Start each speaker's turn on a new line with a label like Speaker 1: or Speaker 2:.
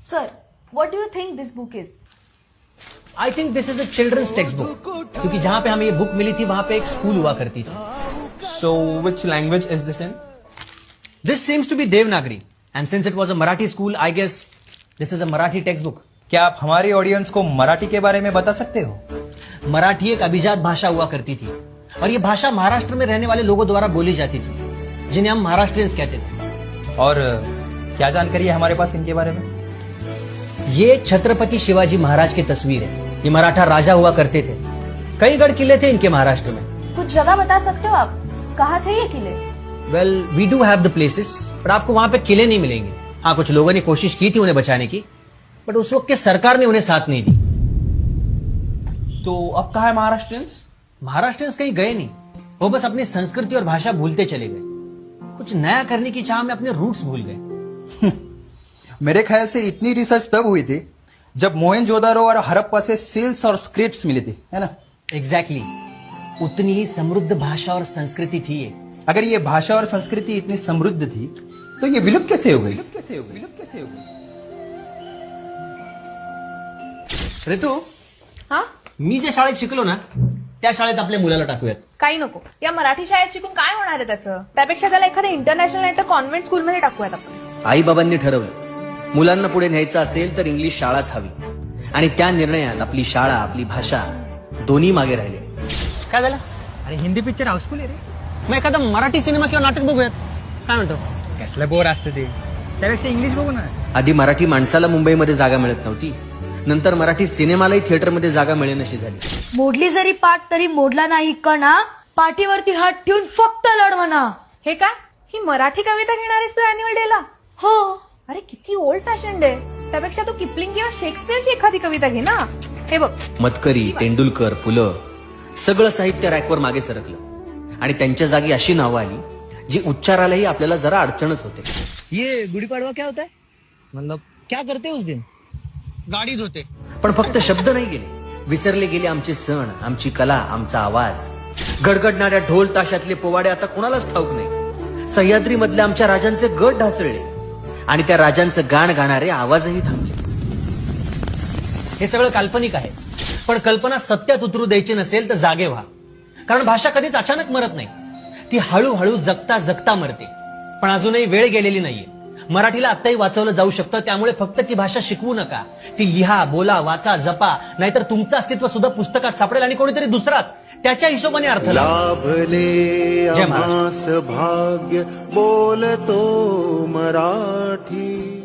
Speaker 1: Sir, what do you think this book is?
Speaker 2: I think this is a children's textbook, क्योंकि जहां पे हमें ये book milli थी वहां पे एक स्कूल हुआ करती थी.
Speaker 3: So, which language is this in?
Speaker 2: This seems to be Devanagari, and since it was a Marathi school, I guess this is a Marathi textbook.
Speaker 4: क्या आप हमारी ऑडियंस को मराठी के बारे में बता सकते हो?
Speaker 2: मराठी एक अभिजात भाषा हुआ करती थी, और ये भाषा महाराष्ट्र में रहने वाले लोगों द्वारा बोली जाती थी, जिन्हें हम महाराष्ट्रियंस कहते थे.
Speaker 4: और क्या जानकारी है हमारे पास इनके बारे में?
Speaker 2: ये छत्रपति शिवाजी महाराज की तस्वीर है. ये मराठा राजा हुआ करते थे. कई गढ़ किले थे इनके महाराष्ट्र में.
Speaker 1: कुछ जगह बता सकते हो आप? कहाँ थे ये किले?
Speaker 2: Well, we do have the places, पर आपको वहां पे किले नहीं मिलेंगे. हाँ, कुछ लोगों ने कोशिश की थी उन्हें बचाने की, बट उस वक्त के सरकार ने उन्हें साथ नहीं दी.
Speaker 3: तो अब कहाँ है महाराष्ट्रियंस?
Speaker 2: महाराष्ट्रियंस कहीं गए नहीं, वो बस अपनी संस्कृति और भाषा भूलते चले गए. कुछ नया करने की चाह में अपने रूट्स भूल गए.
Speaker 4: मेरे ख्याल से इतनी रिसर्च तब हुई थी जब मोहनजोदारो और हड़प्पा से सील्स और स्क्रिप्ट्स मिली थी, है ना?
Speaker 2: एग्जैक्टली. उतनी ही समृद्ध भाषा और संस्कृति थी ये.
Speaker 4: अगर ये भाषा और संस्कृति इतनी समृद्ध थी तो ये विलुप्त कैसे हो गई?
Speaker 2: ऋतू,
Speaker 1: हा?
Speaker 2: मी ज्या शाळेत शिकलो ना त्या शाळेत आपल्या मुलाला टाकूयात.
Speaker 1: काही नको. या मराठी शाळेत शिकून काय होणार आहे त्याचं? त्यापेक्षा त्याला एखाद्या इंटरनॅशनल नाही तर कॉन्व्हेंट स्कूलमध्ये टाकूयात आपण.
Speaker 2: आई बाबांनी ठरवलं, मुलांना पुढे न्यायचं असेल तर इंग्लिश शाळाच हवी, आणि त्या निर्णयात आपली शाळा, आपली भाषा दोन्ही मागे राहिले. काय झालं?
Speaker 5: अरे हिंदी पिक्चर हाऊसफुल आहे रे.
Speaker 2: मग एखादा मराठी सिनेमा किंवा नाटक बघूयात. काय म्हणतो?
Speaker 5: कसलं बोर असतं ते, त्यापेक्षा इंग्लिश बघू ना.
Speaker 2: आधी मराठी माणसाला मुंबईमध्ये जागा मिळत नव्हती, नंतर मराठी सिनेमालाही थिएटरमध्ये जागा मिळेनशी झाली.
Speaker 6: मोडली जरी पाठ तरी मोडला नाही कणा, पाठीवरती हात ठेवून फक्त लढ म्हणा.
Speaker 1: हे काय? ही मराठी कविता घेणार आहेस तू अॅन्युअल डेला?
Speaker 6: हो.
Speaker 1: अरे किती ओल्ड फॅशन आहे. त्यापेक्षा तू किपलिंग किंवा शेक्सपियरची एखादी कविता घे ना. हे बघ,
Speaker 2: मतकरी, तेंडुलकर, पुलं सगळं साहित्य रॅकवर मागे सरकलं, आणि त्यांच्या जागी अशी नावं आली जी उच्चारालाही आपल्याला जरा अडचणच होते.
Speaker 5: ये गुड़ी पड़वा क्या होता है? मतलब क्या करते उस दिन?
Speaker 2: गाडी धुते. पण फक्त शब्द नाही गेले, विसरले गेले आमचे सण, आमची कला, आमचा आवाज. गडगडणाऱ्या ढोल ताशातले पोवाडे आता कोणालाच ठाऊक नाही. सह्याद्री मधल्या आमच्या राजांचे गट ढासळले, आणि त्या राजांचं गाण गाणारे आवाजही थांबले. हे सगळं काल्पनिक आहे, पण कल्पना सत्यात उतरू द्यायची नसेल तर जागे व्हा. कारण भाषा कधीच अचानक मरत नाही, ती हळूहळू जगता जगता मरते. पण अजूनही वेळ गेलेली नाहीये. मराठीला आत्ताही वाचवलं जाऊ शकतं. त्यामुळे फक्त ती भाषा शिकवू नका, ती लिहा, बोला, वाचा, जपा. नाहीतर तुमचं अस्तित्व सुद्धा पुस्तकात सापडेल, आणि कोणीतरी दुसराच त्याच्या हिशोबाने अर्थ
Speaker 7: लाभले
Speaker 2: जय महाराष्ट्र.
Speaker 7: आम्हास भाग्य बोलतो मराठी.